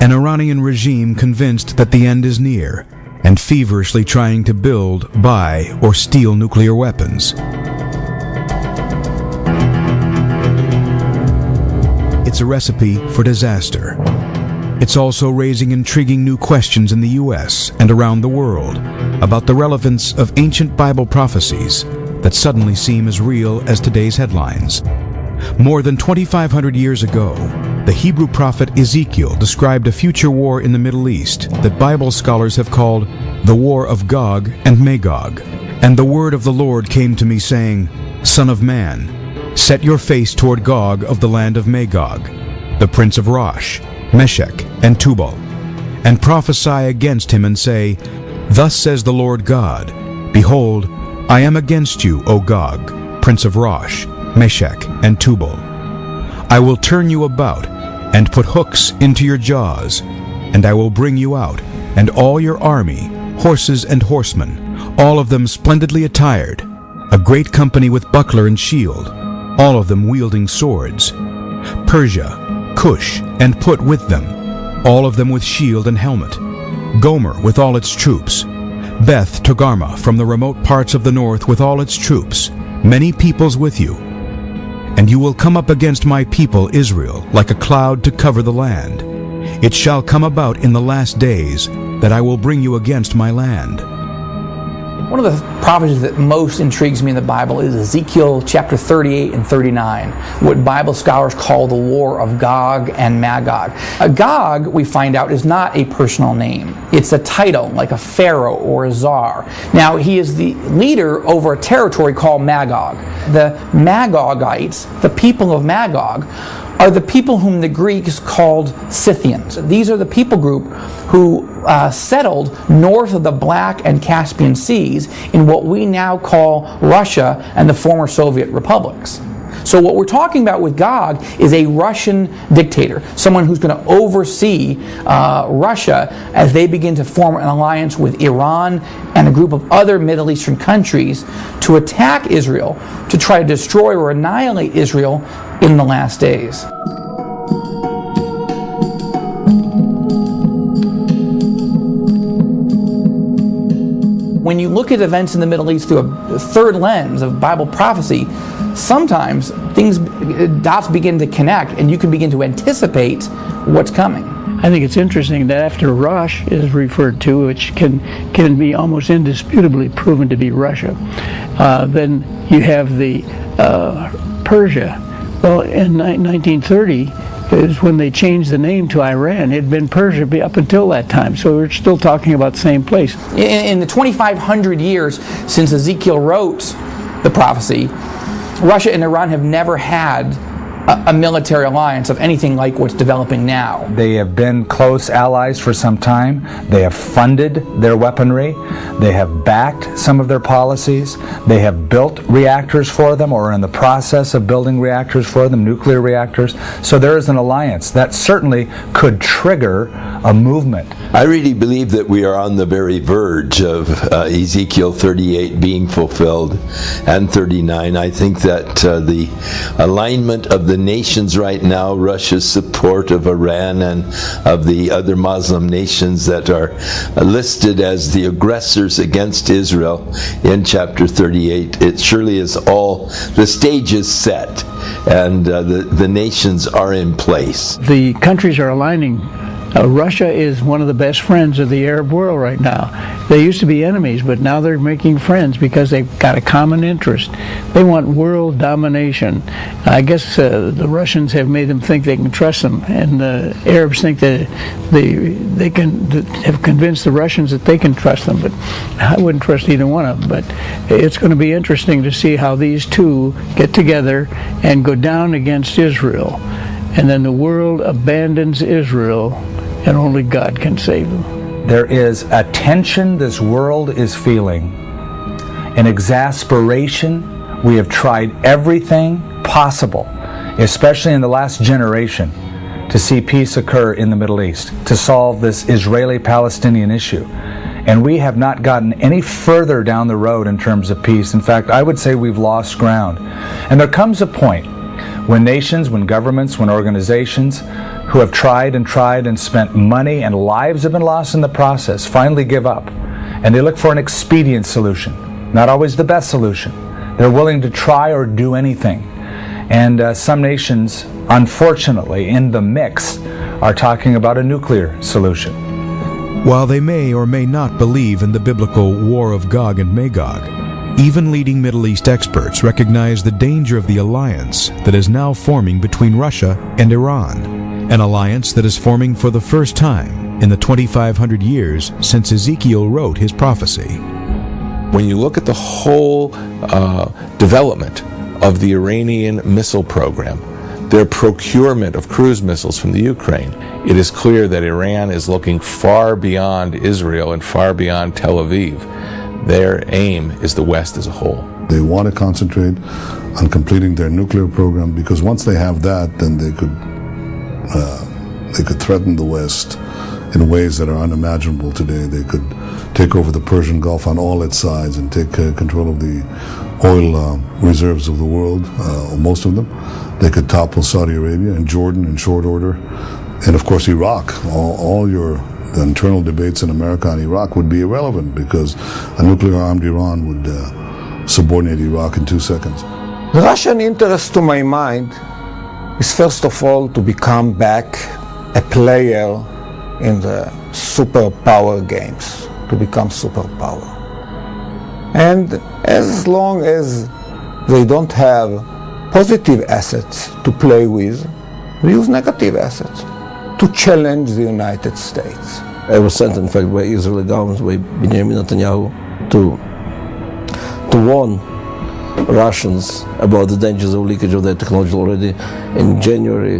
An Iranian regime convinced that the end is near and feverishly trying to build, buy, or steal nuclear weapons. It's a recipe for disaster. It's also raising intriguing new questions in the U.S. and around the world about the relevance of ancient Bible prophecies that suddenly seem as real as today's headlines. More than 2,500 years ago, the Hebrew prophet Ezekiel described a future war in the Middle East that Bible scholars have called the War of Gog and Magog. And the word of the Lord came to me, saying, Son of man, set your face toward Gog of the land of Magog, the prince of Rosh, Meshech, and Tubal, and prophesy against him, and say, Thus says the Lord God, Behold, I am against you, O Gog, prince of Rosh, Meshech, and Tubal. I will turn you about, and put hooks into your jaws, and I will bring you out, and all your army, horses and horsemen, all of them splendidly attired, a great company with buckler and shield, all of them wielding swords. Persia, Cush, and Put with them, all of them with shield and helmet. Gomer with all its troops. Beth Togarmah from the remote parts of the north with all its troops, many peoples with you. And you will come up against my people Israel like a cloud to cover the land. It shall come about in the last days that I will bring you against my land. One of the prophecies that most intrigues me in the Bible is Ezekiel chapter 38 and 39, what Bible scholars call the War of Gog and Magog. Gog, we find out, is not a personal name. It's a title, like a pharaoh or a czar. Now, he is the leader over a territory called Magog. The Magogites, the people of Magog, are the people whom the Greeks called Scythians. These are the people group who settled north of the Black and Caspian Seas in what we now call Russia and the former Soviet republics. So what we're talking about with Gog is a Russian dictator, someone who's going to oversee Russia as they begin to form an alliance with Iran and a group of other Middle Eastern countries to attack Israel, to try to destroy or annihilate Israel in the last days. When you look at events in the Middle East through a third lens of Bible prophecy, sometimes dots begin to connect and you can begin to anticipate what's coming. I think it's interesting that after Rosh is referred to, which can be almost indisputably proven to be Russia, then you have the Persia. Well, in 1930 is when they changed the name to Iran. It had been Persia up until that time, so we're still talking about the same place. In the 2,500 years since Ezekiel wrote the prophecy, Russia and Iran have never had a military alliance of anything like what's developing now. They have been close allies for some time. They have funded their weaponry. They have backed some of their policies. They have built reactors for them or are in the process of building reactors for them, nuclear reactors. So there is an alliance that certainly could trigger a movement. I really believe that we are on the very verge of Ezekiel 38 being fulfilled and 39. I think that the alignment of the nations right now, Russia's support of Iran and of the other Muslim nations that are listed as the aggressors against Israel in chapter 38, it surely is all, the stage is set and the nations are in place. The countries are aligning. Russia is one of the best friends of the Arab world right now. They used to be enemies, but now they're making friends because they've got a common interest. They want world domination. I guess the Russians have made them think they can trust them, and the Arabs think that they can have convinced the Russians that they can trust them, but I wouldn't trust either one of them. But it's going to be interesting to see how these two get together and go down against Israel, and then the world abandons Israel, and only God can save them. There is a tension this world is feeling, an exasperation. We have tried everything possible, especially in the last generation, to see peace occur in the Middle East, to solve this Israeli-Palestinian issue. And we have not gotten any further down the road in terms of peace. In fact, I would say we've lost ground. And there comes a point When nations, when governments, when organizations who have tried and spent money and lives have been lost in the process finally give up, and they look for an expedient solution, not always the best solution. They're willing to try or do anything. And some nations, unfortunately, in the mix, are talking about a nuclear solution. While they may or may not believe in the biblical war of Gog and Magog, even leading Middle East experts recognize the danger of the alliance that is now forming between Russia and Iran, an alliance that is forming for the first time in the 2,500 years since Ezekiel wrote his prophecy. When you look at the whole development of the Iranian missile program, their procurement of cruise missiles from the Ukraine, it is clear that Iran is looking far beyond Israel and far beyond Tel Aviv. Their aim is the West as a whole. They want to concentrate on completing their nuclear program, because once they have that, then they could threaten the West in ways that are unimaginable today. They could take over the Persian Gulf on all its sides and take control of the oil reserves of the world, most of them. They could topple Saudi Arabia and Jordan in short order. And of course Iraq. The internal debates in America on Iraq would be irrelevant, because a nuclear-armed Iran would subordinate Iraq in 2 seconds. The Russian interest, to my mind, is first of all to become back a player in the superpower games, to become superpower. And as long as they don't have positive assets to play with, they use negative assets to challenge the United States. I was sent, in fact, by Israeli government, by Benjamin Netanyahu, to warn Russians about the dangers of leakage of their technology already in January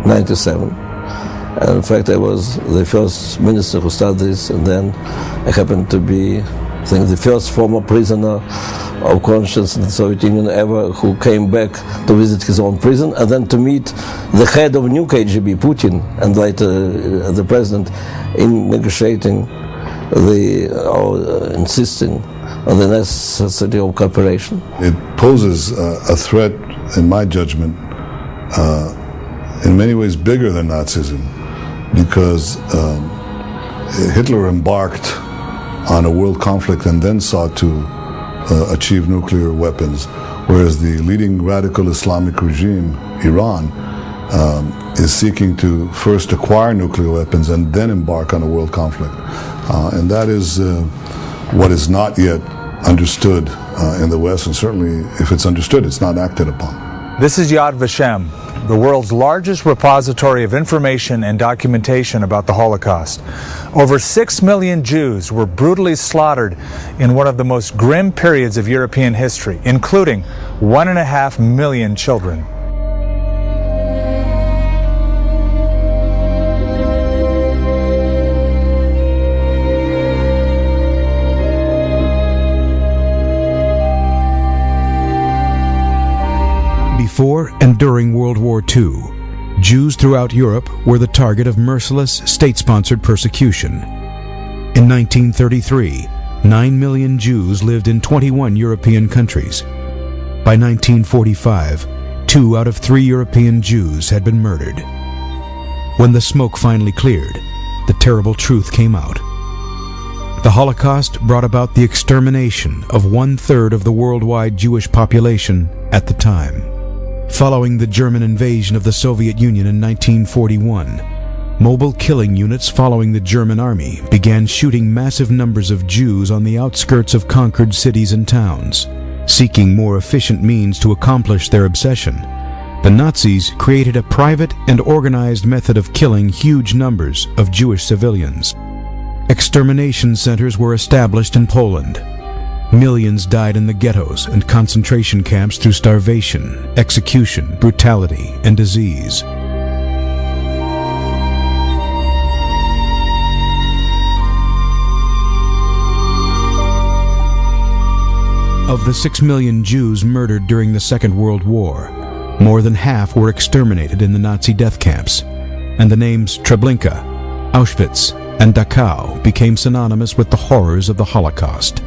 1997. And in fact, I was the first minister who started this, and then I happened to be, I think, the first former prisoner of conscience in the Soviet Union ever who came back to visit his own prison, and then to meet the head of new KGB, Putin, and later the president, in negotiating insisting on the necessity of cooperation. It poses a threat, in my judgment, in many ways bigger than Nazism, because Hitler embarked on a world conflict and then sought to achieve nuclear weapons, whereas the leading radical Islamic regime, Iran, is seeking to first acquire nuclear weapons and then embark on a world conflict. And that is what is not yet understood in the West, and certainly if it's understood, it's not acted upon. This is Yad Vashem, the world's largest repository of information and documentation about the Holocaust. Over 6 million Jews were brutally slaughtered in one of the most grim periods of European history, including 1.5 million children. Before and during World War II, Jews throughout Europe were the target of merciless state-sponsored persecution. In 1933, 9 million Jews lived in 21 European countries. By 1945, 2 out of 3 European Jews had been murdered. When the smoke finally cleared, the terrible truth came out. The Holocaust brought about the extermination of 1/3 of the worldwide Jewish population at the time. Following the German invasion of the Soviet Union in 1941, mobile killing units following the German army began shooting massive numbers of Jews on the outskirts of conquered cities and towns. Seeking more efficient means to accomplish their obsession, the Nazis created a private and organized method of killing huge numbers of Jewish civilians. Extermination centers were established in Poland. Millions died in the ghettos and concentration camps through starvation, execution, brutality, and disease. Of the 6 million Jews murdered during the Second World War, more than half were exterminated in the Nazi death camps, and the names Treblinka, Auschwitz, and Dachau became synonymous with the horrors of the Holocaust.